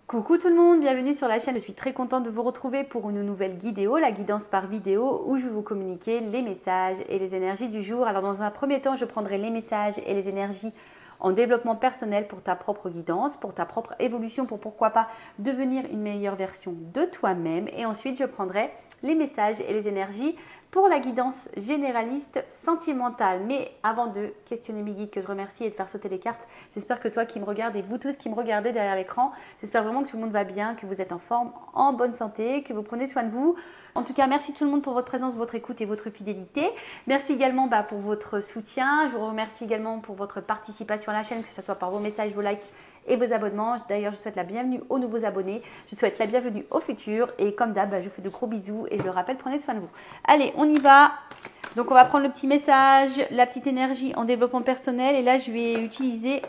Coucou tout le monde, bienvenue sur la chaîne. Je suis très contente de vous retrouver pour une nouvelle vidéo, la guidance par vidéo, où je vais vous communiquer les messages et les énergies du jour. Alors dans un premier temps, je prendrai les messages et les énergies en développement personnel pour ta propre guidance, pour ta propre évolution, pour pourquoi pas devenir une meilleure version de toi-même. Et ensuite, je prendrai les messages et les énergies pour la guidance généraliste sentimentale. Mais avant de questionner mes guides, que je remercie et de faire sauter les cartes, j'espère que toi qui me regardes et vous tous qui me regardez derrière l'écran, j'espère vraiment que tout le monde va bien, que vous êtes en forme, en bonne santé, que vous prenez soin de vous. En tout cas, merci tout le monde pour votre présence, votre écoute et votre fidélité. Merci également pour votre soutien. Je vous remercie également pour votre participation à la chaîne, que ce soit par vos messages, vos likes et vos abonnements. D'ailleurs, je souhaite la bienvenue aux nouveaux abonnés. Je souhaite la bienvenue aux futurs. Et comme d'hab, je vous fais de gros bisous et je le rappelle, prenez soin de vous. Allez, on y va. Donc, on va prendre le petit message, la petite énergie en développement personnel. Et là, je vais utiliser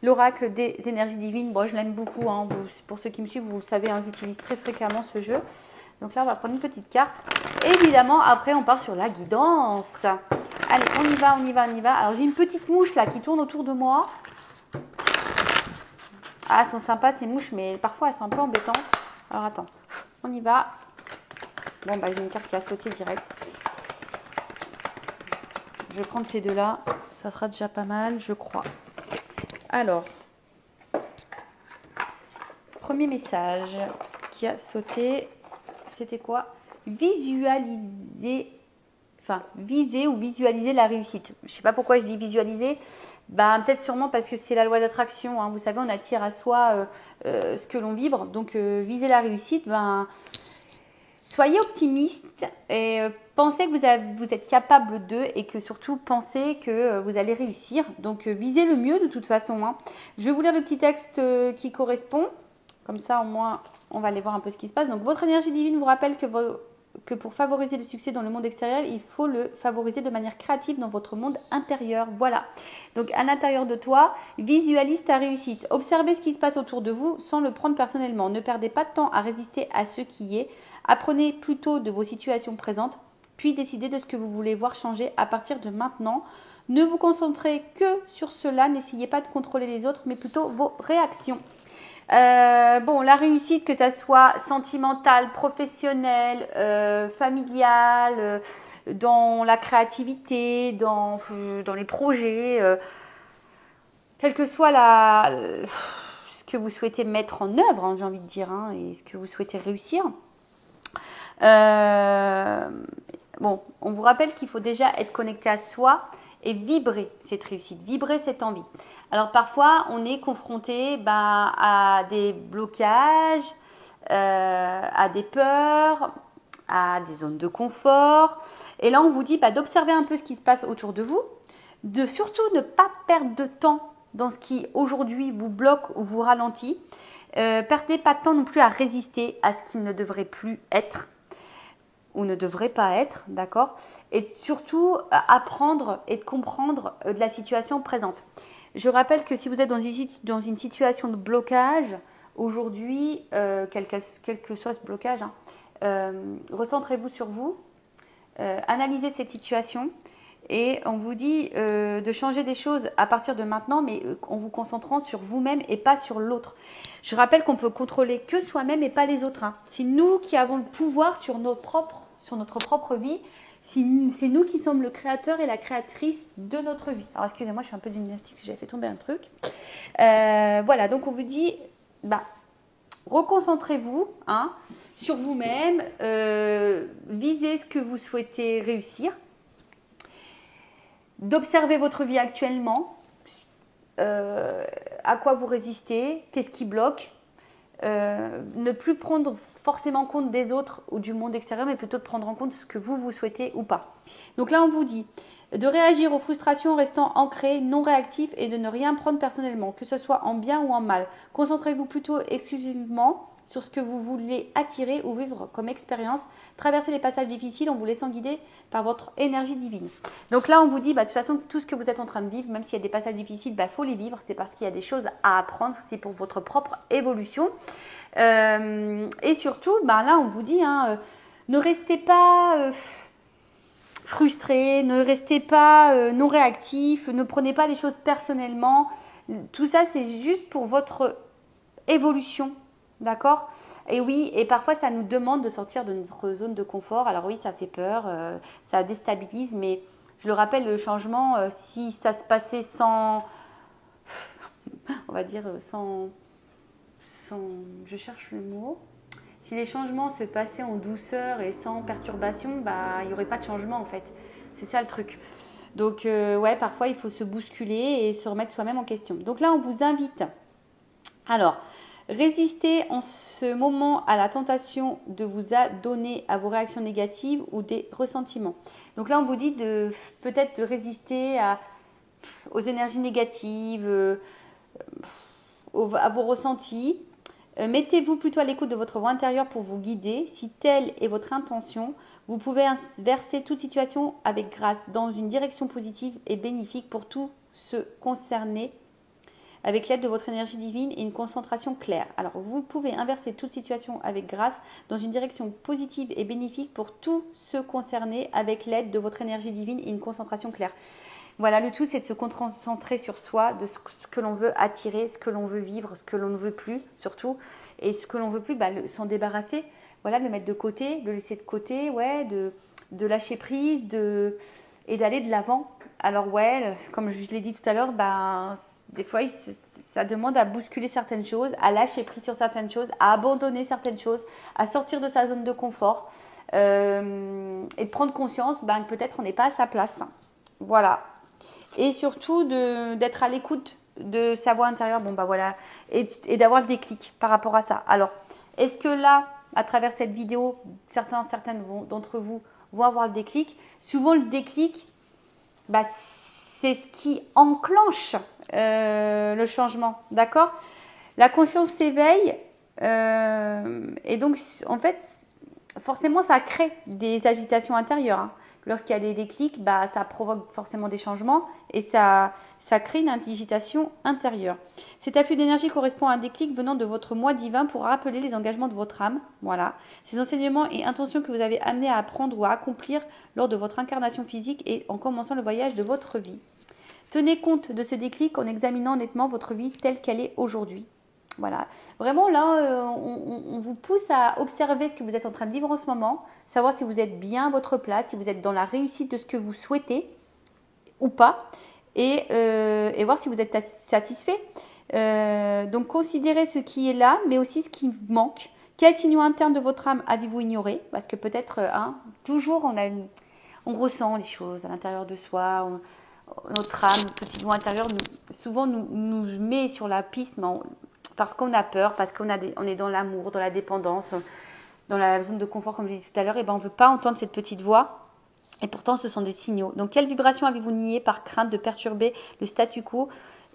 l'oracle des énergies divines. Bon, je l'aime beaucoup. Hein. Pour ceux qui me suivent, vous le savez, hein, j'utilise très fréquemment ce jeu. Donc là, on va prendre une petite carte. Évidemment, après, on part sur la guidance. Allez, on y va, on y va, on y va. Alors, j'ai une petite mouche là qui tourne autour de moi. Ah, elles sont sympas ces mouches, mais parfois elles sont un peu embêtantes. Alors, attends, on y va. Bon, j'ai une carte qui a sauté direct. Je vais prendre ces deux-là. Ça sera déjà pas mal, je crois. Alors, premier message qui a sauté. C'était quoi? Visualiser, viser ou visualiser la réussite. Je ne sais pas pourquoi je dis visualiser. Peut-être sûrement parce que c'est la loi d'attraction. Hein. Vous savez, on attire à soi ce que l'on vibre. Donc, viser la réussite, soyez optimiste et pensez que vous êtes capable d'eux et que surtout pensez que vous allez réussir. Donc, visez le mieux de toute façon. Hein. Je vais vous lire le petit texte qui correspond. Comme ça, au moins, on va aller voir un peu ce qui se passe. Donc, votre énergie divine vous rappelle que pour favoriser le succès dans le monde extérieur, il faut le favoriser de manière créative dans votre monde intérieur. Voilà. Donc, à l'intérieur de toi, visualise ta réussite. Observez ce qui se passe autour de vous sans le prendre personnellement. Ne perdez pas de temps à résister à ce qui est. Apprenez plutôt de vos situations présentes, puis décidez de ce que vous voulez voir changer à partir de maintenant. Ne vous concentrez que sur cela. N'essayez pas de contrôler les autres, mais plutôt vos réactions. La réussite, que ça soit sentimentale, professionnelle, familiale, dans la créativité, dans les projets, quel que soit ce que vous souhaitez mettre en œuvre, hein, j'ai envie de dire, hein, et ce que vous souhaitez réussir. On vous rappelle qu'il faut déjà être connecté à soi et vibrer cette réussite, vibrer cette envie. Alors parfois, on est confronté à des blocages, à des peurs, à des zones de confort. Et là, on vous dit d'observer un peu ce qui se passe autour de vous, de surtout ne pas perdre de temps dans ce qui aujourd'hui vous bloque ou vous ralentit. Perdez pas de temps non plus à résister à ce qui ne devrait plus être ou ne devrait pas être, d'accord? Et surtout, apprendre et de comprendre de la situation présente. Je rappelle que si vous êtes dans une situation de blocage, aujourd'hui, quel que soit ce blocage, recentrez-vous sur vous, analysez cette situation et on vous dit de changer des choses à partir de maintenant, mais en vous concentrant sur vous-même et pas sur l'autre. Je rappelle qu'on peut contrôler que soi-même et pas les autres. Hein. C'est nous qui avons le pouvoir sur notre propre vie. C'est nous qui sommes le créateur et la créatrice de notre vie. Alors excusez-moi, je suis un peu gymnastique, j'ai fait tomber un truc. Voilà, donc on vous dit, reconcentrez-vous sur vous-même, visez ce que vous souhaitez réussir, d'observer votre vie actuellement, à quoi vous résistez, qu'est-ce qui bloque, ne plus prendre forcément compte des autres ou du monde extérieur, mais plutôt de prendre en compte ce que vous souhaitez ou pas. Donc là, on vous dit de réagir aux frustrations en restant ancré, non réactif et de ne rien prendre personnellement, que ce soit en bien ou en mal. Concentrez-vous plutôt exclusivement sur ce que vous voulez attirer ou vivre comme expérience. Traversez les passages difficiles en vous laissant guider par votre énergie divine. Donc là, on vous dit, de toute façon, tout ce que vous êtes en train de vivre, même s'il y a des passages difficiles, faut les vivre. C'est parce qu'il y a des choses à apprendre. C'est pour votre propre évolution. Et surtout, là, on vous dit, ne restez pas frustré, ne restez pas non réactif, ne prenez pas les choses personnellement. Tout ça, c'est juste pour votre évolution D'accord? Et oui, et parfois ça nous demande de sortir de notre zone de confort. Alors oui, ça fait peur, ça déstabilise, mais je le rappelle, le changement, si ça se passait sans, on va dire, sans, je cherche le mot. Si les changements se passaient en douceur et sans perturbation, bah, il n'y aurait pas de changement en fait. C'est ça le truc. Donc, ouais, parfois il faut se bousculer et se remettre soi-même en question. Donc là, on vous invite. Alors, résistez en ce moment à la tentation de vous adonner à vos réactions négatives ou des ressentiments. Donc là, on vous dit de peut-être de résister aux énergies négatives, à vos ressentis. Mettez-vous plutôt à l'écoute de votre voix intérieure pour vous guider. Si telle est votre intention, vous pouvez inverser toute situation avec grâce dans une direction positive et bénéfique pour tous ceux concernés avec l'aide de votre énergie divine et une concentration claire. Alors, vous pouvez inverser toute situation avec grâce dans une direction positive et bénéfique pour tous ceux concernés avec l'aide de votre énergie divine et une concentration claire. Voilà, le tout, c'est de se concentrer sur soi, de ce que l'on veut attirer, ce que l'on veut vivre, ce que l'on ne veut plus, surtout. Et ce que l'on veut plus, bah, s'en débarrasser, voilà, de le mettre de côté, de le laisser de côté, ouais, de lâcher prise, et d'aller de l'avant. Alors, ouais, comme je l'ai dit tout à l'heure, bah, des fois, ça demande à bousculer certaines choses, à lâcher prise sur certaines choses, à abandonner certaines choses, à sortir de sa zone de confort et de prendre conscience que peut-être on n'est pas à sa place. Voilà. Et surtout d'être à l'écoute de sa voix intérieure, bon bah voilà, et d'avoir le déclic par rapport à ça. Alors, est-ce que là, à travers cette vidéo, certaines d'entre vous vont avoir le déclic? Souvent le déclic, bah, c'est ce qui enclenche le changement, d'accord? La conscience s'éveille et donc en fait, forcément ça crée des agitations intérieures, hein. Lorsqu'il y a des déclics, bah, ça provoque forcément des changements et ça crée une agitation intérieure. Cet afflux d'énergie correspond à un déclic venant de votre moi divin pour rappeler les engagements de votre âme. Voilà. Ces enseignements et intentions que vous avez amenés à apprendre ou à accomplir lors de votre incarnation physique et en commençant le voyage de votre vie. Tenez compte de ce déclic en examinant nettement votre vie telle qu'elle est aujourd'hui. Voilà. Vraiment, là, on vous pousse à observer ce que vous êtes en train de vivre en ce moment, savoir si vous êtes bien à votre place, si vous êtes dans la réussite de ce que vous souhaitez ou pas, et voir si vous êtes satisfait. Donc, considérez ce qui est là, mais aussi ce qui manque. Quel signaux interne de votre âme avez-vous ignoré? Parce que peut-être, toujours, on ressent les choses à l'intérieur de soi. Notre âme, notre petite voix intérieure, souvent nous met sur la piste, parce qu'on a peur, parce qu'on est dans l'amour, dans la dépendance, dans la zone de confort, comme je disais tout à l'heure, et ben on ne veut pas entendre cette petite voix. Et pourtant, ce sont des signaux. Donc, quelle vibration avez-vous nié par crainte de perturber le statu quo?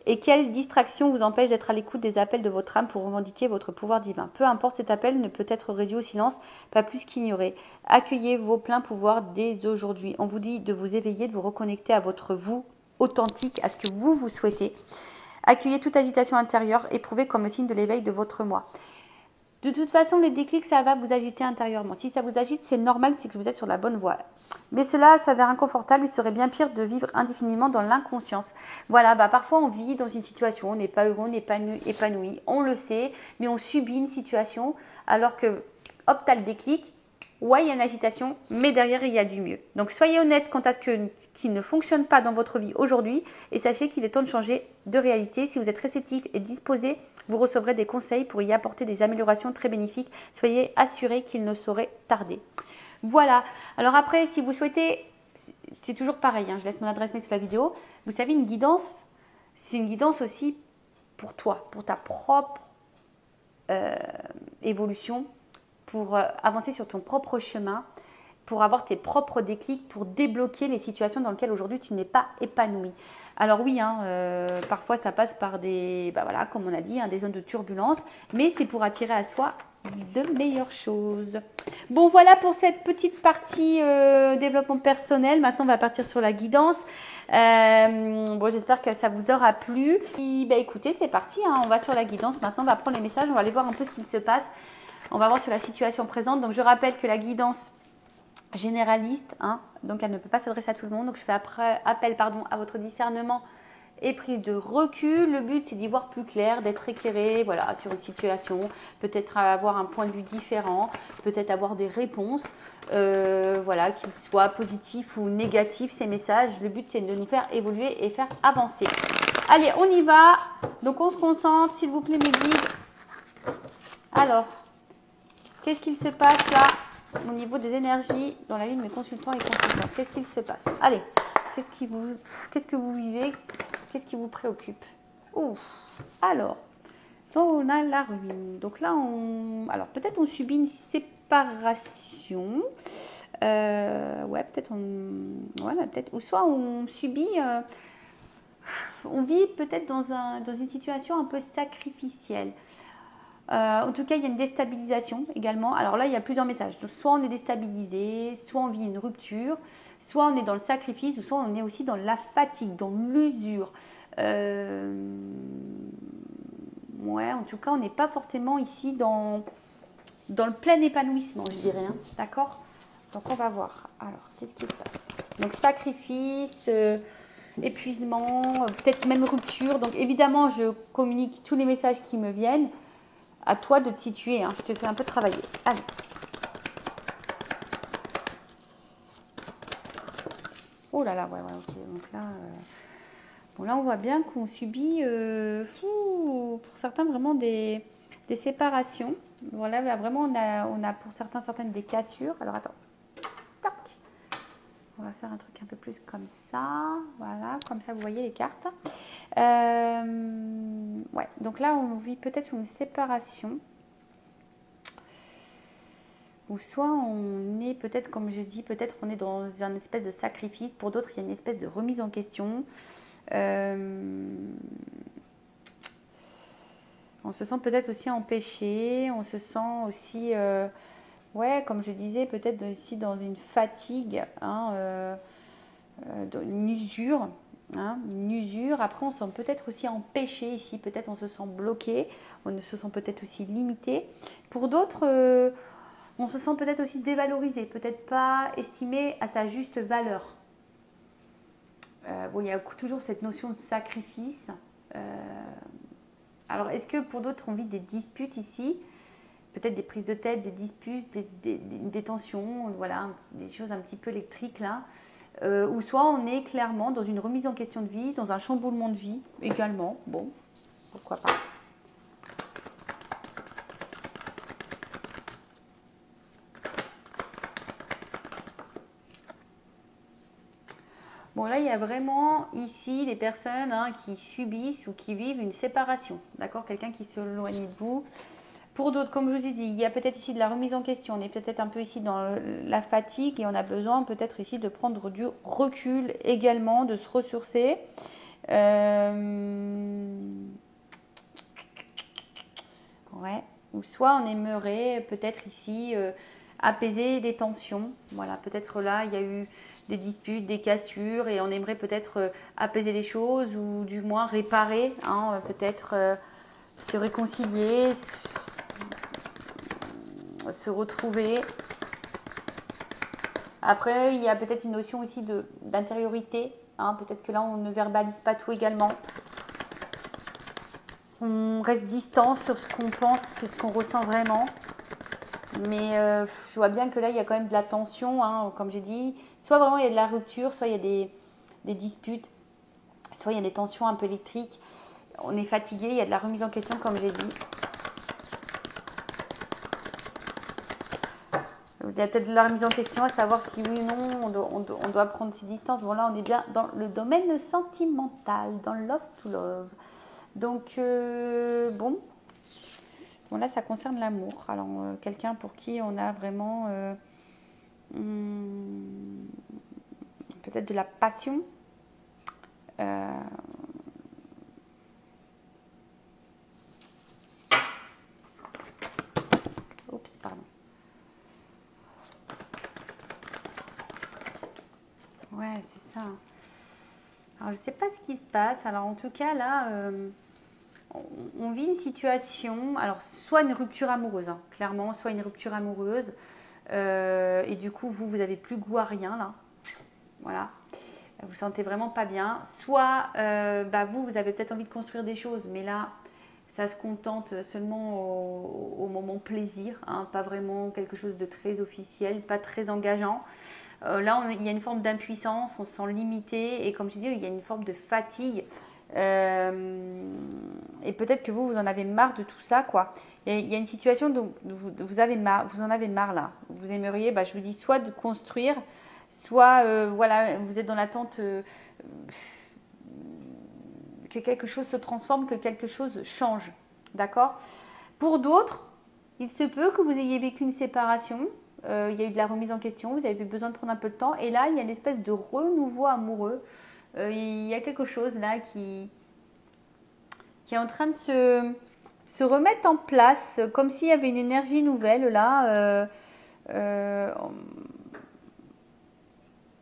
Et quelle distraction vous empêche d'être à l'écoute des appels de votre âme pour revendiquer votre pouvoir divin? Peu importe, cet appel ne peut être réduit au silence, pas plus qu'ignoré. Accueillez vos pleins pouvoirs dès aujourd'hui. On vous dit de vous éveiller, de vous reconnecter à votre vous authentique, à ce que vous souhaitez. Accueillez toute agitation intérieure, éprouvée comme le signe de l'éveil de votre moi. De toute façon, les déclics, ça va vous agiter intérieurement. Si ça vous agite, c'est normal, c'est que vous êtes sur la bonne voie. Mais cela s'avère inconfortable, il serait bien pire de vivre indéfiniment dans l'inconscience. Voilà, parfois on vit dans une situation, on n'est pas heureux, on n'est pas épanoui, on le sait, mais on subit une situation alors que, hop, t'as le déclic, ouais, il y a une agitation, mais derrière, il y a du mieux. Donc, soyez honnête quant à ce qui ne fonctionne pas dans votre vie aujourd'hui et sachez qu'il est temps de changer de réalité. Si vous êtes réceptif et disposé, vous recevrez des conseils pour y apporter des améliorations très bénéfiques. Soyez assurés qu'il ne saurait tarder. Voilà. Alors après, si vous souhaitez, c'est toujours pareil, je laisse mon adresse mail sous la vidéo. Vous savez, une guidance, c'est une guidance aussi pour toi, pour ta propre évolution, pour avancer sur ton propre chemin, pour avoir tes propres déclics, pour débloquer les situations dans lesquelles aujourd'hui tu n'es pas épanoui. Alors oui, parfois ça passe par des, comme on a dit, des zones de turbulence, mais c'est pour attirer à soi de meilleures choses. Bon, voilà pour cette petite partie développement personnel. Maintenant, on va partir sur la guidance. J'espère que ça vous aura plu. Et, écoutez, c'est parti, on va sur la guidance. Maintenant, on va prendre les messages, on va aller voir un peu ce qu'il se passe. On va voir sur la situation présente. Donc, je rappelle que la guidance généraliste, donc elle ne peut pas s'adresser à tout le monde. Donc, je fais appel à votre discernement et prise de recul. Le but, c'est d'y voir plus clair, d'être éclairé, voilà, sur une situation, peut-être avoir un point de vue différent, peut-être avoir des réponses, voilà, qu'ils soient positifs ou négatifs, ces messages. Le but, c'est de nous faire évoluer et faire avancer. Allez, on y va. Donc, on se concentre, s'il vous plaît, mes guides. Alors, qu'est-ce qu'il se passe là au niveau des énergies dans la vie de mes consultants et consultants? Qu'est-ce qu'il se passe? Allez, qu'est-ce que vous vivez? Qu'est-ce qui vous préoccupe? Ouf. Alors, on a la ruine. Donc là, alors peut-être on subit une séparation. Ouais, peut-être voilà, peut-être. Ou soit on subit, on vit peut-être dans une situation un peu sacrificielle. En tout cas, il y a une déstabilisation également. Alors là, il y a plusieurs messages. Donc, soit on est déstabilisé, soit on vit une rupture, soit on est dans le sacrifice, ou soit on est aussi dans la fatigue, dans l'usure. Ouais, en tout cas, on n'est pas forcément ici dans le plein épanouissement, je dirais. Hein. D'accord? Donc, on va voir. Alors, qu'est-ce qui se passe? Donc, sacrifice, épuisement, peut-être même rupture. Donc, évidemment, je communique tous les messages qui me viennent. À toi de te situer, hein. Je te fais un peu travailler. Allez. Oh là là, ouais, ok. Donc là, bon, là, on voit bien qu'on subit, pour certains, vraiment des séparations. Voilà, là, vraiment, on a pour certaines des cassures. Alors, attends. Tac. On va faire un truc un peu plus comme ça. Voilà, comme ça, vous voyez les cartes. Ouais, donc là, on vit peut-être une séparation. Ou soit on est peut-être, comme je dis, peut-être on est dans un espèce de sacrifice. Pour d'autres, il y a une espèce de remise en question. On se sent peut-être aussi empêché. On se sent aussi, ouais, comme je disais, peut-être aussi dans une fatigue, hein, une usure. Hein, une usure. Après, on se sent peut-être aussi empêché ici. Peut-être on se sent bloqué. On se sent peut-être aussi limité. Pour d'autres... on se sent peut-être aussi dévalorisé, peut-être pas estimé à sa juste valeur. Bon, il y a toujours cette notion de sacrifice. Alors, est-ce que pour d'autres, on vit des disputes ici? Peut-être des prises de tête, des disputes, des tensions, voilà, des choses un petit peu électriques là. Ou soit on est clairement dans une remise en question de vie, dans un chamboulement de vie également. Bon, pourquoi pas. Bon, là, il y a vraiment ici des personnes qui subissent ou qui vivent une séparation. D'accord? Quelqu'un qui s'éloigne de vous. Pour d'autres, comme je vous ai dit, il y a peut-être ici de la remise en question. On est peut-être un peu ici dans la fatigue et on a besoin peut-être ici de prendre du recul également, de se ressourcer. Ouais. Ou soit on aimerait peut-être ici apaiser les tensions. Voilà, peut-être là, il y a eu des disputes, des cassures et on aimerait peut-être apaiser les choses ou du moins réparer, hein, peut-être se réconcilier, se retrouver. Après, il y a peut-être une notion aussi d'intériorité. Hein, peut-être que là, on ne verbalise pas tout également. On reste distant sur ce qu'on pense, sur ce qu'on ressent vraiment. Mais je vois bien que là, il y a quand même de la tension, hein, comme j'ai dit. Soit vraiment il y a de la rupture, soit il y a des disputes, soit il y a des tensions un peu électriques. On est fatigué, il y a de la remise en question, comme j'ai dit. Il y a peut-être de la remise en question, à savoir si oui ou non on doit prendre ses distances. Bon, là, on est bien dans le domaine sentimental, dans love to love. Donc, bon, là, ça concerne l'amour. Alors, quelqu'un pour qui on a vraiment peut-être de la passion. Oups, pardon. Ouais, c'est ça. Alors, je ne sais pas ce qui se passe. Alors, en tout cas, là, on vit une situation, alors soit une rupture amoureuse, hein, clairement, soit une rupture amoureuse. Et du coup, vous n'avez plus goût à rien, là. Voilà. vous vous sentez vraiment pas bien. Soit vous avez peut-être envie de construire des choses, mais là, ça se contente seulement au moment plaisir, hein, pas vraiment quelque chose de très officiel, pas très engageant. Là, il y a une forme d'impuissance, on se sent limité et comme je dis, il y a une forme de fatigue. Et peut-être que vous en avez marre de tout ça, quoi. Et il y a une situation dont vous en avez marre là. Vous aimeriez, je vous dis, soit de construire, soit voilà, vous êtes dans l'attente que quelque chose se transforme, que quelque chose change. D'accord? Pour d'autres, il se peut que vous ayez vécu une séparation, il y a eu de la remise en question, vous avez eu besoin de prendre un peu de temps, et là, il y a une espèce de renouveau amoureux. Il y a quelque chose là qui est en train de se remettre en place, comme s'il y avait une énergie nouvelle là.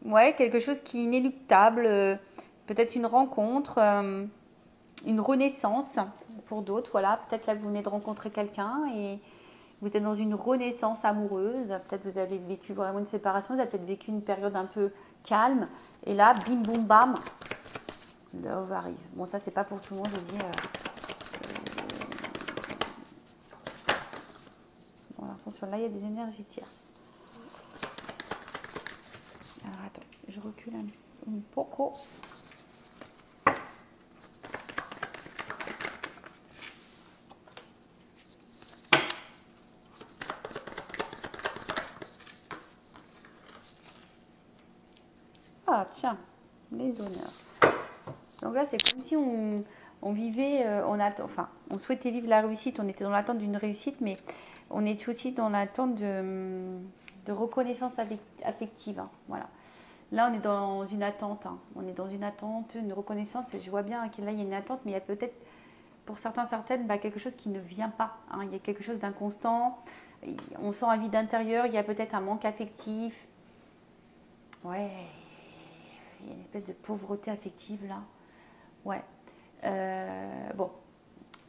Ouais, quelque chose qui est inéluctable, peut-être une rencontre, une renaissance pour d'autres. Voilà, peut-être là vous venez de rencontrer quelqu'un et vous êtes dans une renaissance amoureuse. Peut-être vous avez vécu vraiment une séparation, vous avez peut-être vécu une période un peu calme. Et là, bim, boum, bam, love arrive. Bon, ça, c'est pas pour tout le monde, je dis. Bon, attention, là, il y a des énergies tierces. Alors, attends, je recule un poco. Ah, tiens, les honneurs. Donc là, c'est comme si on vivait, on souhaitait vivre la réussite, on était dans l'attente d'une réussite, mais on est aussi dans l'attente de reconnaissance affective. Hein, voilà. Là, on est dans une attente. Hein. On est dans une attente, une reconnaissance. Et je vois bien que là, il y a une attente, mais il y a peut-être, pour certaines, quelque chose qui ne vient pas. Hein. Il y a quelque chose d'inconstant. On sent un vide intérieur. Il y a peut-être un manque affectif. Ouais. Il y a une espèce de pauvreté affective là. Ouais. Bon.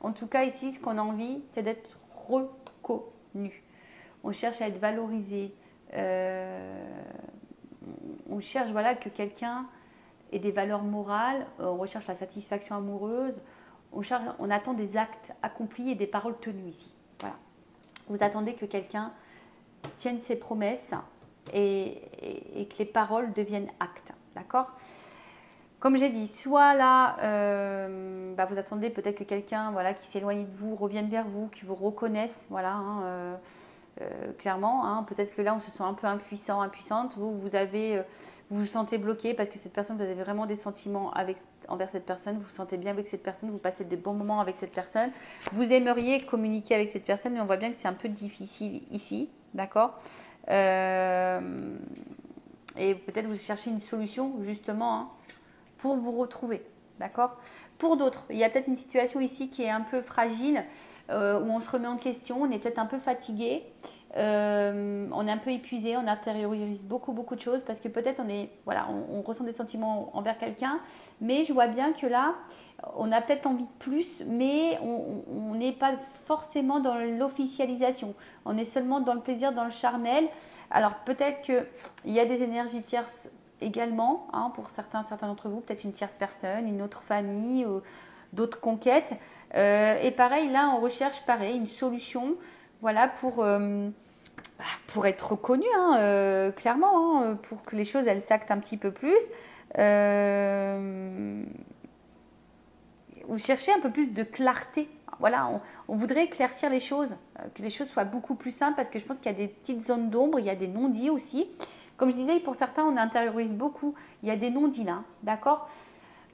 En tout cas, ici, ce qu'on a envie, c'est d'être reconnu. On cherche à être valorisé. On cherche que quelqu'un ait des valeurs morales. On recherche la satisfaction amoureuse. On attend des actes accomplis et des paroles tenues ici. Voilà. Vous attendez que quelqu'un tienne ses promesses et que les paroles deviennent actes. D'accord ? Comme j'ai dit, soit là, vous attendez peut-être que quelqu'un qui s'éloigne de vous revienne vers vous, qui vous reconnaisse, clairement. Hein, peut-être que là, on se sent un peu impuissante. Vous vous sentez bloqué parce que cette personne, vous avez vraiment des sentiments envers cette personne. Vous vous sentez bien avec cette personne, vous passez de bons moments avec cette personne. Vous aimeriez communiquer avec cette personne, mais on voit bien que c'est un peu difficile ici, d'accord ? Et peut-être vous cherchez une solution, justement, hein, pour vous retrouver, d'accord ? Pour d'autres, il y a peut-être une situation ici qui est un peu fragile, où on se remet en question, on est peut-être un peu fatigué, on est un peu épuisé, on intériorise beaucoup de choses parce que peut-être on ressent des sentiments envers quelqu'un, mais je vois bien que là, on a peut-être envie de plus, mais on n'est pas forcément dans l'officialisation, on est seulement dans le plaisir, dans le charnel. Alors peut-être qu'il y a des énergies tierces également, hein, pour certains d'entre vous, peut-être une tierce personne, une autre famille, ou d'autres conquêtes. Et pareil, là, on recherche une solution, pour être reconnu, hein, clairement, hein, pour que les choses elles s'actent un petit peu plus. Vous cherchez un peu plus de clarté. Voilà, on voudrait éclaircir les choses, que les choses soient beaucoup plus simples, parce que je pense qu'il y a des petites zones d'ombre, il y a des non-dits aussi. Comme je disais, pour certains, on intériorise beaucoup. Il y a des non-dits là, d'accord ?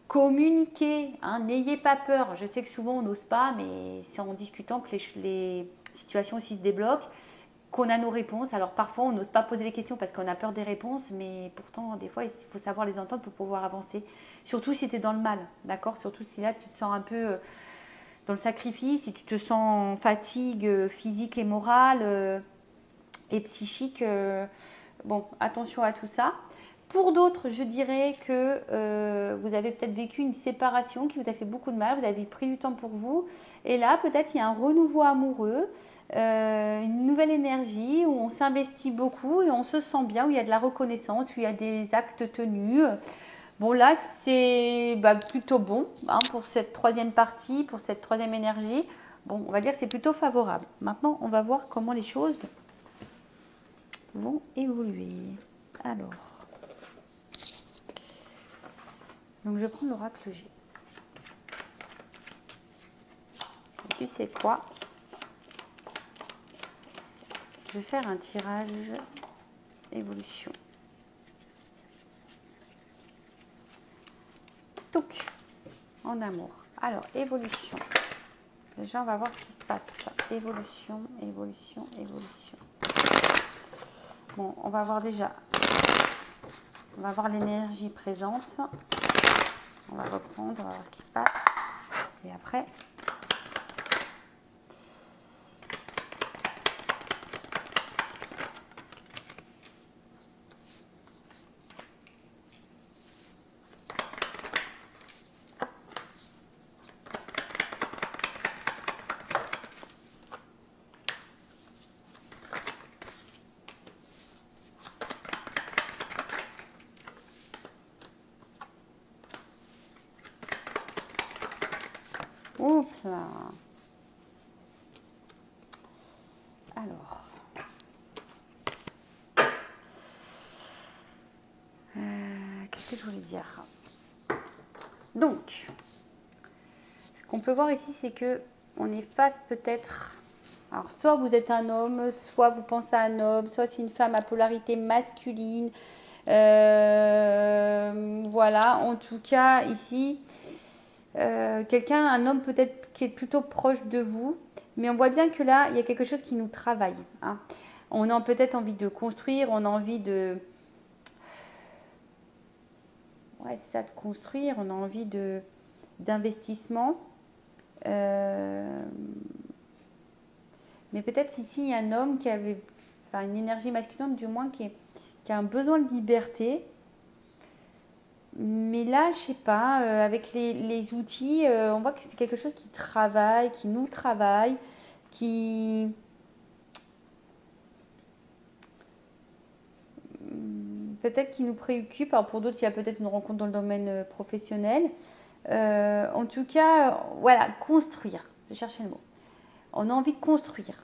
Communiquez, hein, n'ayez pas peur. Je sais que souvent on n'ose pas, mais c'est en discutant que les situations aussi se débloquent, qu'on a nos réponses. Alors parfois on n'ose pas poser les questions parce qu'on a peur des réponses, mais pourtant des fois il faut savoir les entendre pour pouvoir avancer. Surtout si tu es dans le mal, d'accord ? Surtout si là tu te sens un peu dans le sacrifice, si tu te sens en fatigue physique et morale et psychique. Bon, attention à tout ça. Pour d'autres, je dirais que vous avez peut-être vécu une séparation qui vous a fait beaucoup de mal, vous avez pris du temps pour vous. Et là, peut-être il y a un renouveau amoureux, une nouvelle énergie où on s'investit beaucoup et on se sent bien, où il y a de la reconnaissance, où il y a des actes tenus. Bon, là, c'est plutôt bon hein, pour cette troisième partie, pour cette troisième énergie. Bon, on va dire que c'est plutôt favorable. Maintenant, on va voir comment les choses vont évoluer. Alors, donc je vais prendre l'oracle G. Tu sais quoi? Je vais faire un tirage évolution. Touc, en amour. Alors, évolution. Déjà, on va voir ce qui se passe. Évolution, évolution, évolution. Bon, on va voir déjà. On va voir l'énergie présente. On va reprendre, on va voir ce qui se passe. Et après, oups là. Alors, qu'est-ce que je voulais dire? Donc, ce qu'on peut voir ici, c'est que on est face peut-être. Alors, soit vous êtes un homme, soit vous pensez à un homme, soit c'est une femme à polarité masculine. Voilà, en tout cas, ici, quelqu'un, un homme peut-être qui est plutôt proche de vous, mais on voit bien que là, il y a quelque chose qui nous travaille. Hein. On a peut-être envie de construire, on a envie de... Ouais, c'est ça, de construire, on a envie d'investissement. Mais peut-être ici, il y a un homme qui avait, enfin une énergie masculine du moins, qui a un besoin de liberté. Mais là, je sais pas, avec les outils, on voit que c'est quelque chose qui travaille, qui nous travaille, qui... peut-être qui nous préoccupe. Alors pour d'autres, il y a peut-être une rencontre dans le domaine professionnel. En tout cas, voilà, construire. Je cherchais le mot. On a envie de construire.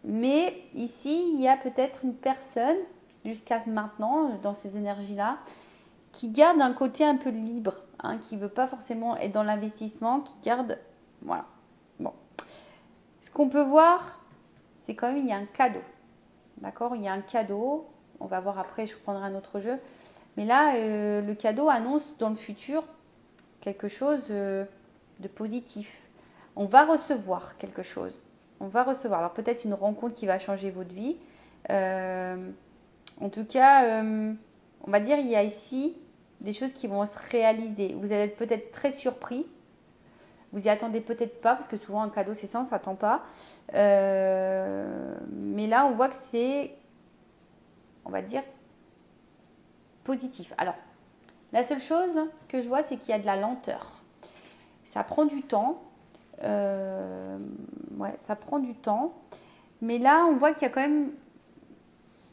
Mais ici, il y a peut-être une personne, jusqu'à maintenant, dans ces énergies-là, qui garde un côté un peu libre, hein, qui ne veut pas forcément être dans l'investissement, qui garde... Voilà. Bon. Ce qu'on peut voir, c'est quand même, il y a un cadeau. D'accord? Il y a un cadeau. On va voir après, je prendrai un autre jeu. Mais là, le cadeau annonce dans le futur quelque chose de positif. On va recevoir quelque chose. On va recevoir. Alors peut-être une rencontre qui va changer votre vie. En tout cas, on va dire il y a ici des choses qui vont se réaliser. Vous allez être peut-être très surpris. Vous y attendez peut-être pas, parce que souvent un cadeau c'est ça, on ne s'attend pas. Mais là, on voit que c'est, on va dire, positif. Alors, la seule chose que je vois, c'est qu'il y a de la lenteur. Ça prend du temps. Ouais, ça prend du temps. Mais là, on voit qu'il y a quand même,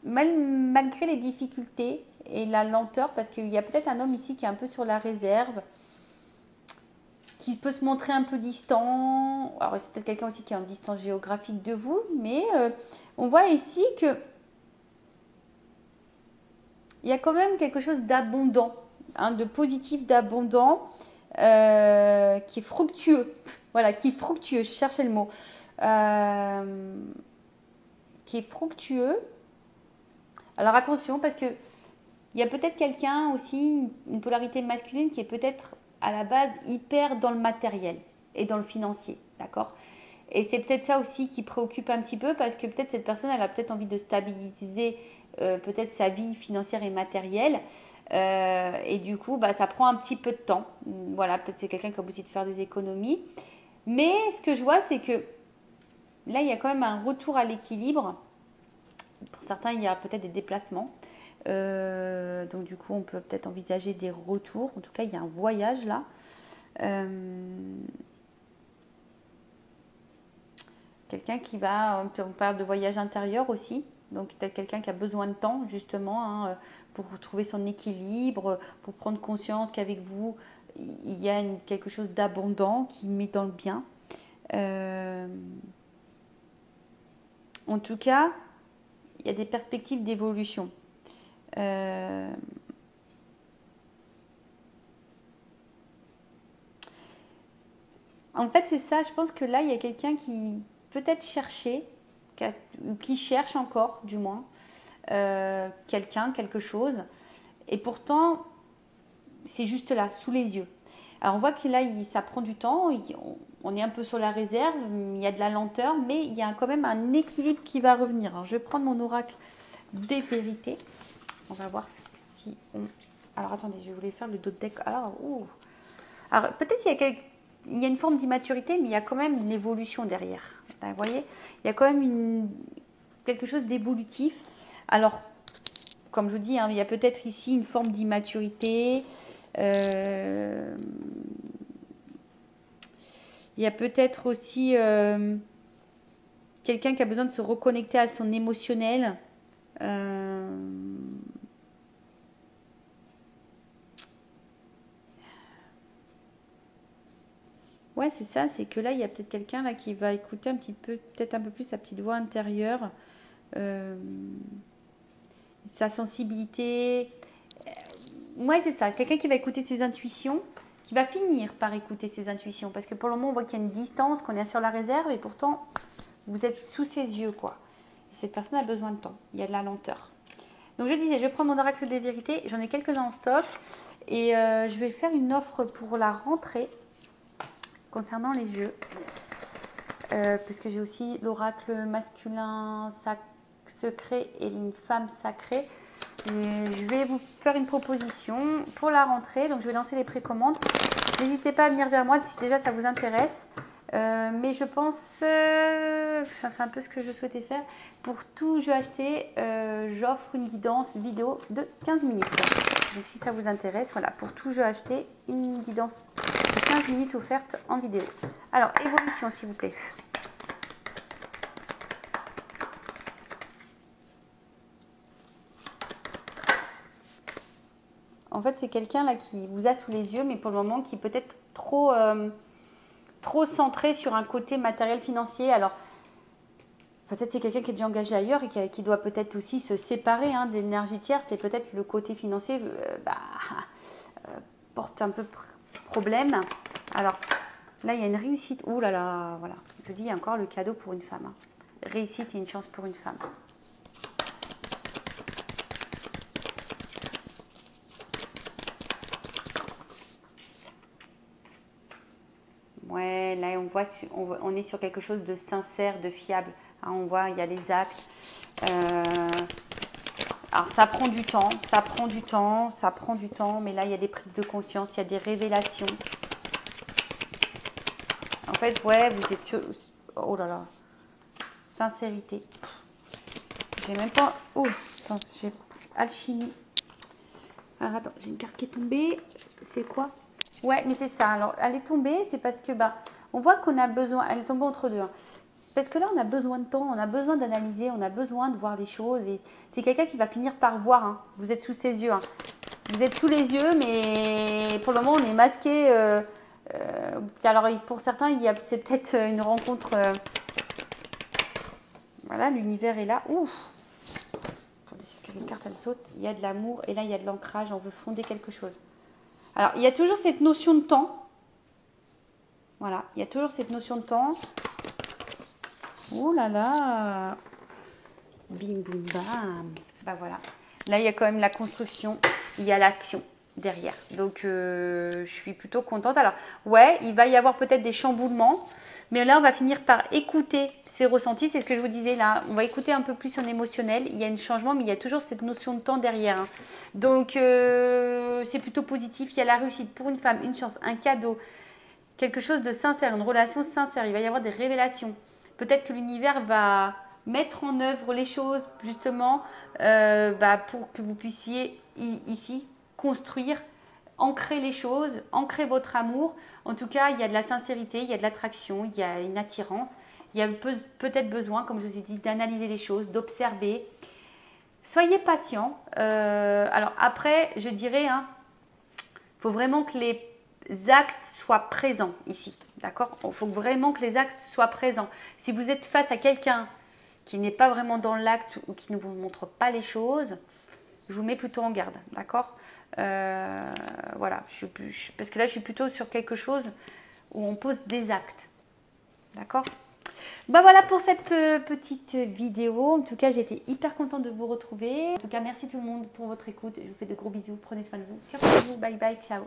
malgré les difficultés et la lenteur, parce qu'il y a peut-être un homme ici qui est un peu sur la réserve, qui peut se montrer un peu distant. Alors, c'est peut-être quelqu'un aussi qui est en distance géographique de vous, mais on voit ici que il y a quand même quelque chose d'abondant, hein, de positif, d'abondant, qui est fructueux. Voilà, qui est fructueux, je cherchais le mot. Qui est fructueux. Alors attention, parce que il y a peut-être quelqu'un aussi, une polarité masculine, qui est peut-être à la base hyper dans le matériel et dans le financier, d'accord? Et c'est peut-être ça aussi qui préoccupe un petit peu, parce que peut-être cette personne, elle a peut-être envie de stabiliser peut-être sa vie financière et matérielle. Et du coup, ça prend un petit peu de temps. Voilà, peut-être c'est quelqu'un qui a envie de faire des économies. Mais ce que je vois, c'est que là, il y a quand même un retour à l'équilibre. Pour certains, il y a peut-être des déplacements. Donc du coup, on peut peut-être envisager des retours. En tout cas, il y a un voyage là. Quelqu'un qui va, on parle de voyage intérieur aussi. Donc peut-être quelqu'un qui a besoin de temps justement pour trouver son équilibre, pour prendre conscience qu'avec vous, il y a quelque chose d'abondant qui met dans le bien. En tout cas, il y a des perspectives d'évolution. En fait, c'est ça. Je pense que là, il y a quelqu'un qui peut-être cherchait, ou qui cherche encore, du moins, quelqu'un, quelque chose. Et pourtant, c'est juste là, sous les yeux. Alors, on voit que là, ça prend du temps. On est un peu sur la réserve. Il y a de la lenteur, mais il y a quand même un équilibre qui va revenir. Alors, je vais prendre mon oracle des vérités. On va voir si on... Alors, attendez, je voulais faire le dos de deck. Alors, peut-être il y a une forme d'immaturité, mais il y a quand même une évolution derrière. Vous voyez, il y a quand même quelque chose d'évolutif. Alors, comme je vous dis, il y a peut-être ici une forme d'immaturité. Il y a peut-être aussi quelqu'un qui a besoin de se reconnecter à son émotionnel. Ouais, c'est ça, c'est que là, il y a peut-être quelqu'un là qui va écouter un petit peu, peut-être un peu plus sa petite voix intérieure, sa sensibilité. Ouais, c'est ça, quelqu'un qui va écouter ses intuitions, qui va finir par écouter ses intuitions, parce que pour le moment, on voit qu'il y a une distance, qu'on est sur la réserve, et pourtant, vous êtes sous ses yeux, quoi. Et cette personne a besoin de temps, il y a de la lenteur. Donc je disais, je prends mon oracle des vérités, j'en ai quelques-uns en stock, et je vais faire une offre pour la rentrée, concernant les jeux, parce que j'ai aussi l'oracle masculin secret et une femme sacrée. Et je vais vous faire une proposition pour la rentrée, donc je vais lancer les précommandes. N'hésitez pas à venir vers moi si déjà ça vous intéresse. Mais je pense, c'est un peu ce que je souhaitais faire. Pour tout jeu acheté, j'offre une guidance vidéo de 15 minutes. Donc si ça vous intéresse, voilà, pour tout jeu acheté, une guidance de 15 minutes offerte en vidéo. Alors, évolution s'il vous plaît. En fait, c'est quelqu'un là qui vous a sous les yeux, mais pour le moment qui peut être trop centré sur un côté matériel financier. Alors, peut-être c'est quelqu'un qui est déjà engagé ailleurs et qui doit peut-être aussi se séparer de l'énergie tierce. C'est peut-être le côté financier porte un peu problème. Alors, là, il y a une réussite. Ouh là là, voilà. Je dis, il y a encore le cadeau pour une femme. Réussite et une chance pour une femme. Ouais, là on est sur quelque chose de sincère, de fiable. On voit, il y a les actes. Alors ça prend du temps, mais là il y a des prises de conscience, il y a des révélations. En fait, ouais, vous êtes sur... Oh là là. Sincérité. J'ai même pas... Oh, attends, j'ai... Alchimie. Alors attends, j'ai une carte qui est tombée. C'est quoi? Ouais, mais c'est ça. Alors, elle est tombée, c'est parce que, on voit qu'on a besoin... Elle est tombée entre deux. Parce que là, on a besoin de temps, on a besoin d'analyser, on a besoin de voir les choses. Et c'est quelqu'un qui va finir par voir. Vous êtes sous ses yeux. Vous êtes sous les yeux, mais pour le moment, on est masqué. Alors, pour certains, il y a peut-être une rencontre. Voilà, l'univers est là. Ouf! Attendez, parce que les cartes, elles sautent. Il y a de l'amour et là, il y a de l'ancrage. On veut fonder quelque chose. Alors, il y a toujours cette notion de temps. Voilà, il y a toujours cette notion de temps. Oh là là! Bim, boum, bam! Voilà. Là, il y a quand même la construction. Il y a l'action derrière. Donc, je suis plutôt contente. Alors, ouais, il va y avoir peut-être des chamboulements. Mais là, on va finir par écouter ses ressentis. C'est ce que je vous disais là. On va écouter un peu plus son émotionnel. Il y a un changement, mais il y a toujours cette notion de temps derrière. Donc, c'est plutôt positif. Il y a la réussite pour une femme, une chance, un cadeau. Quelque chose de sincère, une relation sincère. Il va y avoir des révélations. Peut-être que l'univers va mettre en œuvre les choses justement pour que vous puissiez ici construire, ancrer les choses, ancrer votre amour. En tout cas, il y a de la sincérité, il y a de l'attraction, il y a une attirance, Il y a peut-être besoin, comme je vous ai dit, d'analyser les choses, d'observer. Soyez patient. Alors après, je dirais, il faut vraiment que les actes soient présents ici. D'accord? Il faut vraiment que les actes soient présents. Si vous êtes face à quelqu'un qui n'est pas vraiment dans l'acte ou qui ne vous montre pas les choses, je vous mets plutôt en garde. D'accord? Voilà. Parce que là, je suis plutôt sur quelque chose où on pose des actes. D'accord? Bah voilà pour cette petite vidéo. En tout cas, j'étais hyper contente de vous retrouver. En tout cas, merci tout le monde pour votre écoute. Je vous fais de gros bisous. Prenez soin de vous. Surtout vous. Bye bye. Ciao.